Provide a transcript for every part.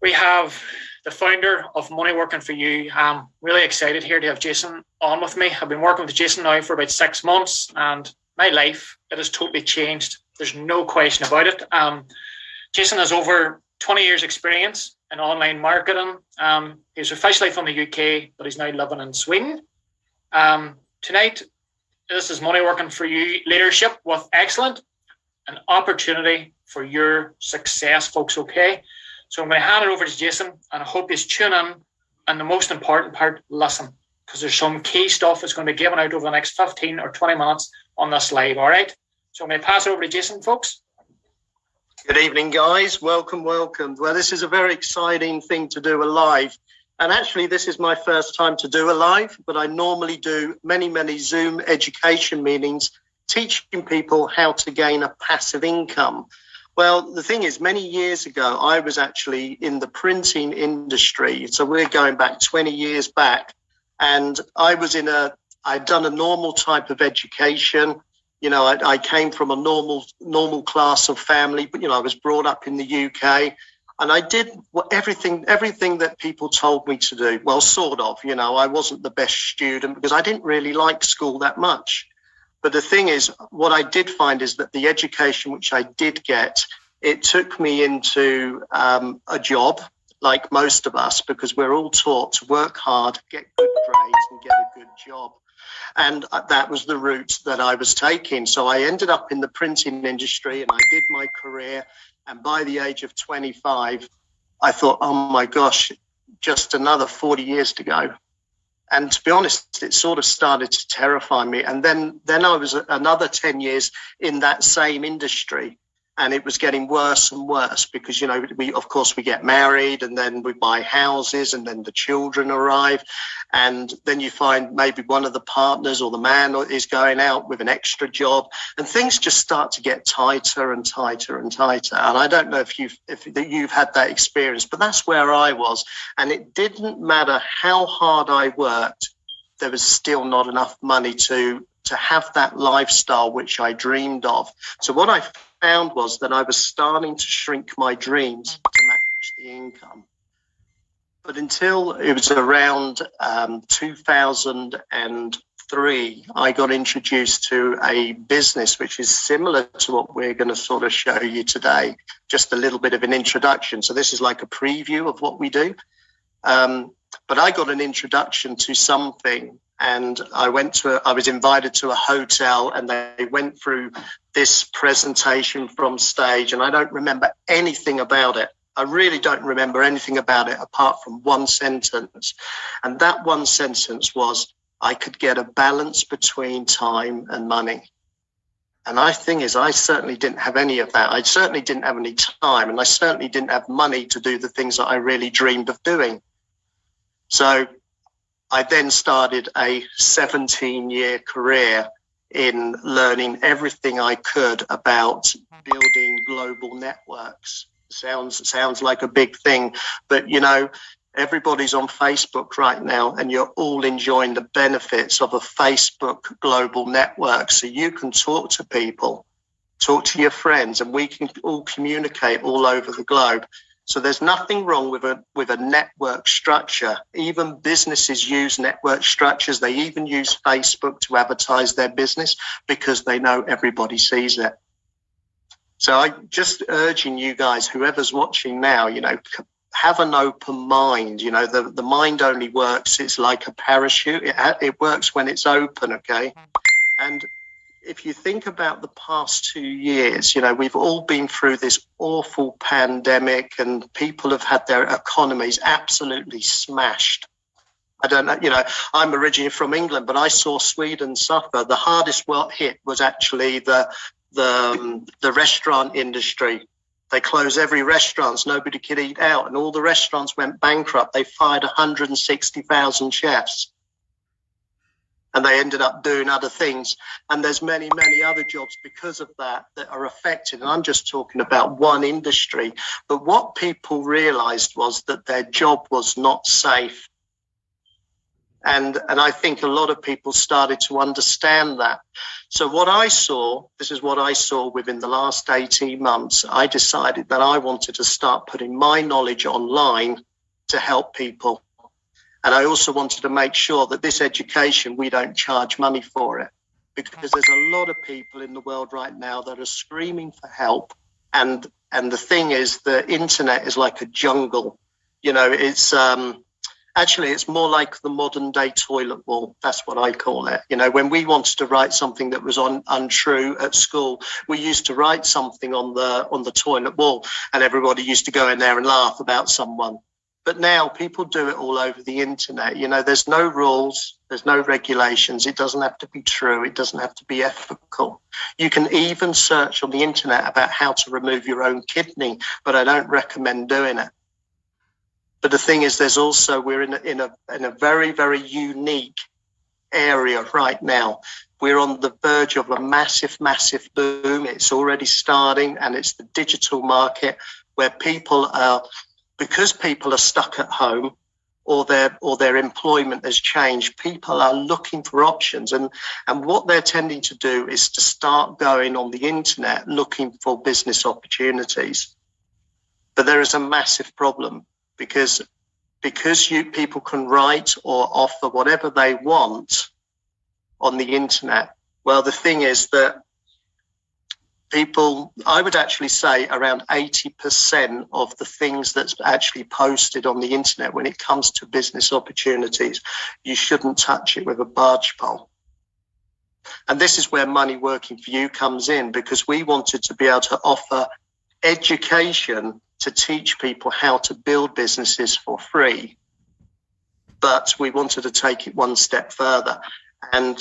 We have the founder of Moneyworking4u. I'm really excited here to have Jason on with me. I've been working with Jason now for about 6 months, and my life, it has totally changed. There's no question about it. Jason has over 20 years experience in online marketing. He's officially from the UK, but he's now living in Sweden. Tonight, this is Moneyworking4u Leadership with Excellence, an opportunity for your success, folks, okay? So I'm going to hand it over to Jason, and I hope you tune in. And the most important part, listen, because there's some key stuff that's going to be given out over the next 15 or 20 minutes on this live, all right? So I'm going to pass it over to Jason, folks. Good evening, guys. Welcome. Well, this is a very exciting thing to do a live. And actually, this is my first time to do a live, but I normally do many Zoom education meetings teaching people how to gain a passive income. Well, the thing is, many years ago, I was actually in the printing industry. So we're going back 20 years back. And I'd done a normal type of education. You know, I came from a normal class of family, but, you know, I was brought up in the UK. And I did everything that people told me to do. Well, sort of, you know, I wasn't the best student because I didn't really like school that much. But the thing is, what I did find is that the education which I did get, it took me into a job, like most of us, because we're all taught to work hard, get good grades and get a good job. And that was the route that I was taking. So I ended up in the printing industry and I did my career. And by the age of 25, I thought, oh my gosh, just another 40 years to go. And to be honest, it sort of started to terrify me. And then I was another 10 years in that same industry. And it was getting worse and worse because, you know, we get married and then we buy houses and then the children arrive. And then you find maybe one of the partners or the man is going out with an extra job and things just start to get tighter and tighter and tighter. And I don't know if you've had that experience, but that's where I was. And it didn't matter how hard I worked, there was still not enough money to have that lifestyle which I dreamed of. So what I found was that I was starting to shrink my dreams to match the income. But until it was around 2003, I got introduced to a business which is similar to what we're going to sort of show you today, just a little bit of an introduction. So this is like a preview of what we do. But I got an introduction to something. And I was invited to a hotel and they went through this presentation from stage and I don't remember anything about it. I really don't remember anything about it apart from one sentence. And that one sentence was, I could get a balance between time and money. And I certainly didn't have any of that. I certainly didn't have any time and I certainly didn't have money to do the things that I really dreamed of doing. So I then started a 17-year career in learning everything I could about building global networks. Sounds like a big thing, but you know, everybody's on Facebook right now and you're all enjoying the benefits of a Facebook global network. So you can talk to people, talk to your friends, and we can all communicate all over the globe. So there's nothing wrong with a network structure. Even businesses use network structures. They even use Facebook to advertise their business because they know everybody sees it. So I'm just urging you guys, whoever's watching now, you know, have an open mind. You know, the mind only works. It's like a parachute. It works when it's open, okay? And if you think about the past 2 years, you know, we've all been through this awful pandemic and people have had their economies absolutely smashed. I don't know, you know, I'm originally from England, but I saw Sweden suffer. The hardest hit was actually the restaurant industry. They closed every restaurant, so nobody could eat out, and all the restaurants went bankrupt. They fired 160,000 chefs. And they ended up doing other things. And there's many other jobs because of that are affected. And I'm just talking about one industry. But what people realized was that their job was not safe. And I think a lot of people started to understand that. So this is what I saw within the last 18 months. I decided that I wanted to start putting my knowledge online to help people. And I also wanted to make sure that this education, we don't charge money for it, because there's a lot of people in the world right now that are screaming for help. And the thing is, the internet is like a jungle. It's actually, it's more like the modern day toilet wall. That's what I call it. When we wanted to write something that was untrue at school, we used to write something on the toilet wall, and everybody used to go in there and laugh about someone. But now people do it all over the internet. There's no rules, there's no regulations. It doesn't have to be true. It doesn't have to be ethical. You can even search on the internet about how to remove your own kidney, but I don't recommend doing it. But the thing is, we're in a very, very unique area right now. We're on the verge of a massive, massive boom. It's already starting, and it's the digital market where because people are stuck at home, or their employment has changed, people are looking for options. And what they're tending to do is to start going on the internet looking for business opportunities. But there is a massive problem, because people can write or offer whatever they want on the internet. Well, the thing is that I would actually say around 80% of the things that's actually posted on the internet when it comes to business opportunities, you shouldn't touch it with a barge pole. And this is where Money Working for You comes in, because we wanted to be able to offer education to teach people how to build businesses for free. But we wanted to take it one step further, and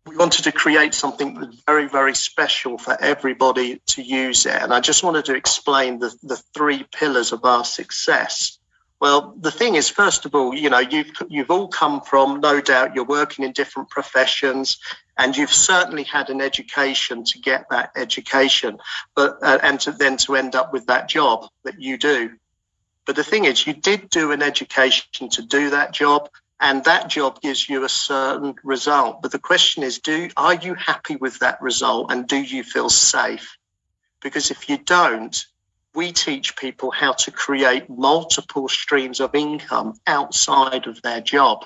we wanted to create something that's very, very special for everybody to use it. And I just wanted to explain the 3 pillars of our success. Well, the thing is, first of all, you've all come from, no doubt, you're working in different professions, and you've certainly had an education to get that education, but to end up with that job that you do. But the thing is, you did do an education to do that job, and that job gives you a certain result. But the question is, are you happy with that result, and do you feel safe? Because if you don't, we teach people how to create multiple streams of income outside of their job.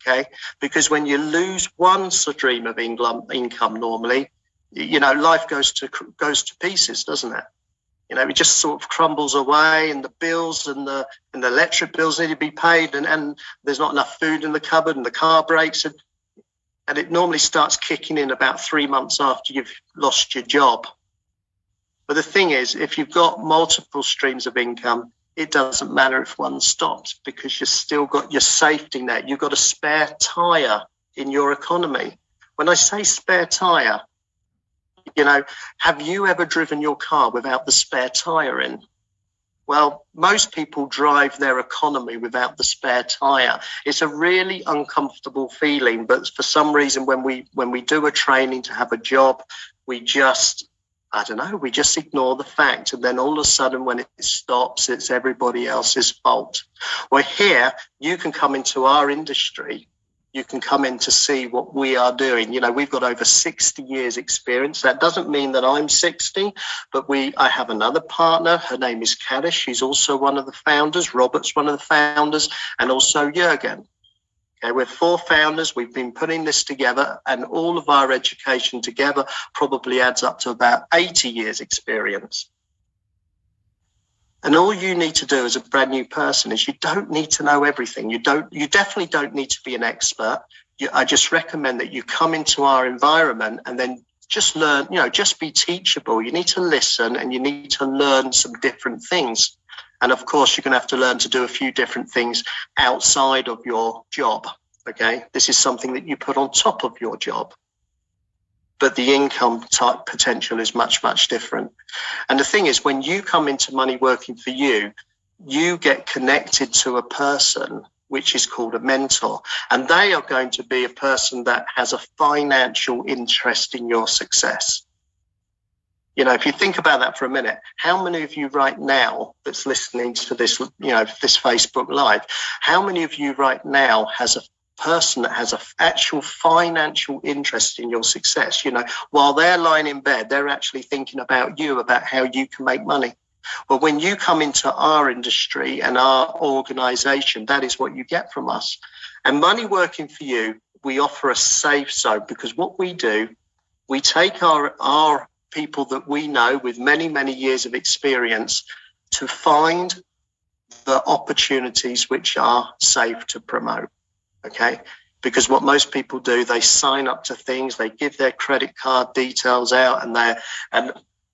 Okay, because when you lose one stream of income normally, life goes to pieces, doesn't it? It just sort of crumbles away, and the bills and the electric bills need to be paid, and there's not enough food in the cupboard, and the car breaks, and it normally starts kicking in about 3 months after you've lost your job. But the thing is, if you've got multiple streams of income, it doesn't matter if one stops, because you've still got your safety net. You've got a spare tire in your economy. When I say spare tire, have you ever driven your car without the spare tire in? Well, most people drive their economy without the spare tire. It's a really uncomfortable feeling, but for some reason, when we do a training to have a job, we just ignore the fact. And then all of a sudden, when it stops, it's everybody else's fault. Well, here, you can come into our industry. You can come in to see what we are doing. We've got over 60 years experience. That doesn't mean that I'm 60, but I have another partner. Her name is Kadish. She's also one of the founders. Robert's one of the founders, and also Jürgen. Okay, we're 4 founders. We've been putting this together, and all of our education together probably adds up to about 80 years experience. And all you need to do as a brand new person is, you don't need to know everything. You definitely don't need to be an expert. I just recommend that you come into our environment and then just learn, just be teachable. You need to listen, and you need to learn some different things. And of course, you're going to have to learn to do a few different things outside of your job. Okay, this is something that you put on top of your job. But the income type potential is much, much different. And the thing is, when you come into Money Working for You, you get connected to a person which is called a mentor. And they are going to be a person that has a financial interest in your success. You know, if you think about that for a minute, how many of you right now that's listening to this, this Facebook Live, how many of you right now has a person that has an actual financial interest in your success? You know, while they're lying in bed, they're actually thinking about you, about how you can make money. Well, when you come into our industry and our organization, that is what you get from us. And Money Working for You, we offer a safe zone, because what we do, we take our people that we know with many, many years of experience to find the opportunities which are safe to promote. Okay, because what most people do, they sign up to things, they give their credit card details out, and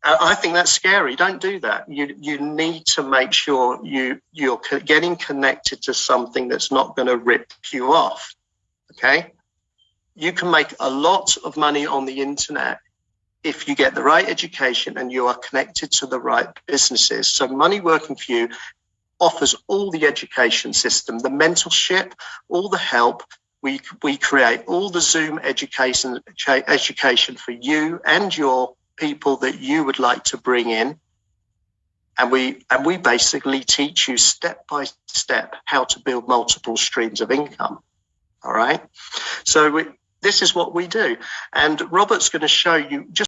I think that's scary. Don't do that. You need to make sure you're getting connected to something that's not going to rip you off. Okay, you can make a lot of money on the internet if you get the right education and you are connected to the right businesses. So Money Working for You offers all the education system, the mentorship, all the help. We create all the Zoom education for you and your people that you would like to bring in. And we basically teach you step by step how to build multiple streams of income. All right. So this is what we do. And Robert's going to show you just